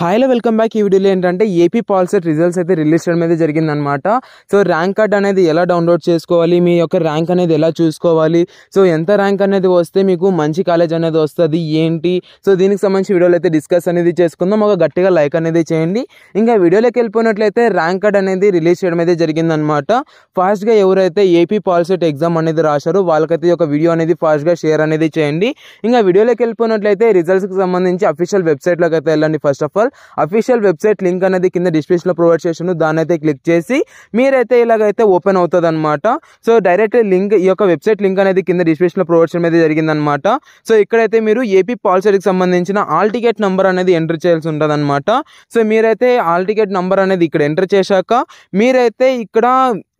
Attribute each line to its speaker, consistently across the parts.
Speaker 1: హాయ్లో welcome back. ఈ వీడియోలో ఏంటంటే ఏపీ పాల్సెట్ రిజల్ట్స్ అయితే రిలీజ్ చేయడం అయితే జరిగిందనమాట. సో ర్యాంక్ కార్డ్ అనేది ఎలా డౌన్లోడ్ చేసుకోవాలి, మీ యొక్క ర్యాంక్ అనేది ఎలా చూసుకోవాలి, సో ఎంత ర్యాంక్ అనేది వస్తే మీకు మంచి కాలేజ్ అనేది వస్తుంది ఏంటి, సో దీనికి సంబంధించి వీడియోలో అయితే డిస్కస్ అనేది చేసుకుందాం. ఒక గట్టిగా లైక్ అనేది చేయండి. ఇంకా వీడియోలోకి వెళ్ళిపోయినట్లయితే ర్యాంక్ కార్డ్ అనేది రిలీజ్ చేయడం అయితే జరిగిందనమాట. ఫాస్ట్గా ఎవరైతే ఏపీ పాల్సెట్ ఎగ్జామ్ అనేది రాశారో వాళ్ళకైతే ఒక వీడియో అనేది ఫాస్ట్గా షేర్ అనేది చేయండి. ఇంకా వీడియోలోకి వెళ్ళిపోయినట్లయితే రిజల్ట్స్కి సంబంధించి అఫీషియల్ వెబ్సైట్లోకి అయితే వెళ్ళండి. First of all official website link అనేది కింద డిస్క్రిప్షన్ లో ప్రొవైడ్ చేసాను, దాన్ని అయితే క్లిక్ చేసి మీరైతే ఇలాగైతే ఓపెన్ అవుతుంది అనమాట. సో డైరెక్ట్ లింక్, ఈ యొక్క వెబ్సైట్ లింక్ అనేది కింద డిస్క్రిప్షన్ లో ప్రొవైడ్ చేయడం అయితే జరిగిందనమాట. సో ఇక్కడైతే మీరు ఏపీ పాల్సెట్ కి సంబంధించిన ఆల్ టికెట్ నంబర్ అనేది ఎంటర్ చేయాల్సి ఉంటుంది అనమాట. సో మీరైతే ఆల్ టికెట్ నంబర్ అనేది ఇక్కడ ఎంటర్ చేశాక మీరైతే ఇక్కడ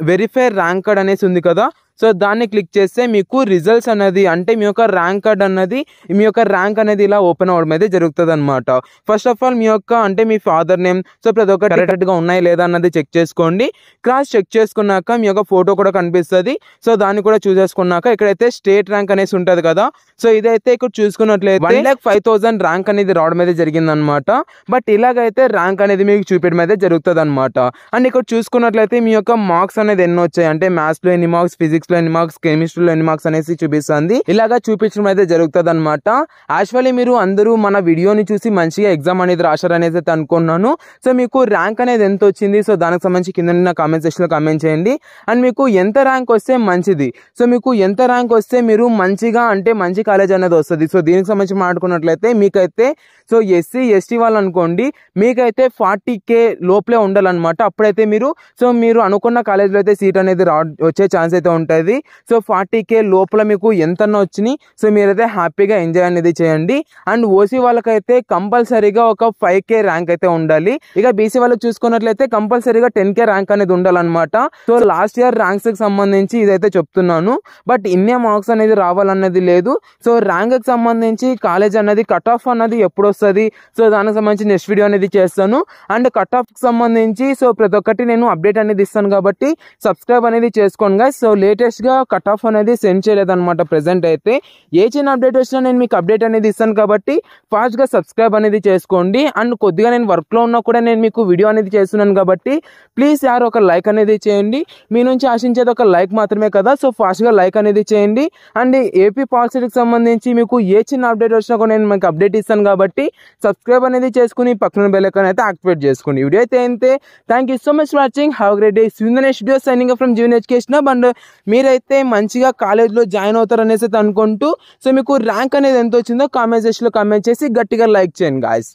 Speaker 1: వెరిఫై ర్యాంక్ కార్డ్ అనేసి ఉంది కదా, సో దాన్ని క్లిక్ చేస్తే మీకు రిజల్ట్స్ అనేది అంటే మీ యొక్క ర్యాంక్ కార్డ్ అన్నది, మీ యొక్క ర్యాంక్ అనేది ఇలా ఓపెన్ అవ్వడం అయితే జరుగుతుంది అనమాట. ఫస్ట్ ఆఫ్ ఆల్ మీ యొక్క అంటే మీ ఫాదర్ నేమ్, సో ప్రతి ఒక్కటి కరెక్ట్గా ఉన్నాయి లేదా అన్నది చెక్ చేసుకోండి. క్రాస్ చెక్ చేసుకున్నాక మీ యొక్క ఫోటో కూడా కనిపిస్తుంది. సో దాన్ని కూడా చూసేసుకున్నాక ఇక్కడైతే స్టేట్ ర్యాంక్ అనేసి ఉంటుంది కదా, సో ఇదైతే ఇక్కడ చూసుకున్నట్లయితే 1,05,000 ర్యాంక్ అనేది రావడం అయితే జరిగిందనమాట. బట్ ఇలాగైతే ర్యాంక్ అనేది మీకు చూపించడం అయితే జరుగుతుంది అనమాట. అండ్ ఇక్కడ చూసుకున్నట్లయితే మీ యొక్క మార్క్స్ అనేది ఎన్ని వచ్చాయి అంటే మ్యాథ్స్ లో ఎన్ని మార్క్స్, ఫిజిక్స్ లో ఎన్ని మార్క్స్, కెమిస్ట్రీలో ఎన్ని మార్క్స్ అనేసి చూపిస్తుంది. ఇలాగా చూపించడం అయితే జరుగుతుంది అనమాట. యాక్చువల్లీ మీరు అందరూ మన వీడియోని చూసి మంచిగా ఎగ్జామ్ అనేది రాశారనేది అయితే అనుకున్నాను. సో మీకు ర్యాంక్ అనేది ఎంత వచ్చింది, సో దానికి సంబంధించి కింద కామెంట్ సెక్షన్ లో కామెంట్ చేయండి. అండ్ మీకు ఎంత ర్యాంక్ వస్తే మంచిది, సో మీకు ఎంత ర్యాంక్ వస్తే మీరు మంచిగా అంటే మంచి కాలేజ్ అనేది వస్తుంది. సో దీనికి సంబంధించి మాట్లాడుకున్నట్లయితే మీకైతే సో ఎస్సీ ఎస్టీ వాళ్ళు అనుకోండి, మీకైతే 40K లోపలే ఉండాలన్నమాట. అప్పుడైతే మీరు అనుకున్న కాలేజ్లో అయితే సీట్ అనేది వచ్చే ఛాన్స్ అయితే ఉంటుంది. సో 40K లోపల మీకు ఎంతన్నా వచ్చినాయి, సో మీరైతే హ్యాపీగా ఎంజాయ్ అనేది చేయండి. అండ్ ఓసీ వాళ్ళకైతే కంపల్సరీగా ఒక 5K ర్యాంక్ అయితే ఉండాలి. ఇక బీసీ వాళ్ళకి చూసుకున్నట్లయితే కంపల్సరీగా 10K ర్యాంక్ అనేది ఉండాలన్నమాట. సో లాస్ట్ ఇయర్ ర్యాంక్స్ కి సంబంధించి ఇదైతే చెప్తున్నాను. బట్ ఇన్నే మార్క్స్ అనేది రావాలన్నది లేదు. సో ర్యాంక్ కి సంబంధించి కాలేజ్ అనేది కట్ ఆఫ్ అన్నది ఎప్పుడు వస్తుంది, సో దానికి సంబంధించి నెక్స్ట్ వీడియో అనేది చేస్తాను. అండ్ కట్ ఆఫ్ కి సంబంధించి సో ప్రతి ఒక్కటి నేను అప్డేట్ అనేది ఇస్తాను కాబట్టి సబ్స్క్రైబ్ అనేది చేసుకోండి గైస్. సో లేటెస్ట్ గా కట్ ఆఫ్ అనేది సెండ్ చేయలేదన్నమాట. ప్రెసెంట్ అయితే ఏ చిన్న అప్డేట్ వచ్చినా నేను మీకు అప్డేట్ అనేది ఇస్తాను కాబట్టి ఫాస్ట్ గా సబ్స్క్రైబ్ అనేది చేసుకోండి. అండ్ కొద్దిగా నేను వర్క్ లో ఉన్నా కూడా నేను మీకు వీడియో అనేది చేస్తున్నాను కాబట్టి ప్లీజ్ యార్ ఒక లైక్ అనేది చేయండి. మీ నుంచి ఆశించేది ఒక లైక్ మాత్రమే కదా, సో ఫాస్ట్ గా లైక్ అనేది చేయండి. అండ్ ఏపీ పాల్సెట్ కి సంబంధించి మీకు ఏ చిన్న అప్డేట్ వచ్చినా కూడా నేను మీకు అప్డేట్ ఇస్తాను కాబట్టి సబ్స్క్రైబ్ అనేది చేసుకుని పక్కన బెల్ ఐకాన్ అయితే యాక్టివేట్ చేసుకోండి. వీడియో అయితే అంతే. Thank you so much for watching. Have great day. See you in the next video. Signing from Jeevan education hub. And మీరైతే మంచిగా కాలేజ్లో జాయిన్ అవుతారు అనేసి అనుకుంటూ సో మీకు ర్యాంక్ అనేది ఎంత వచ్చిందో కామెంట్ సెక్షన్ లో కామెంట్ చేసి గట్టిగా లైక్ చేయండి గాయ్స్.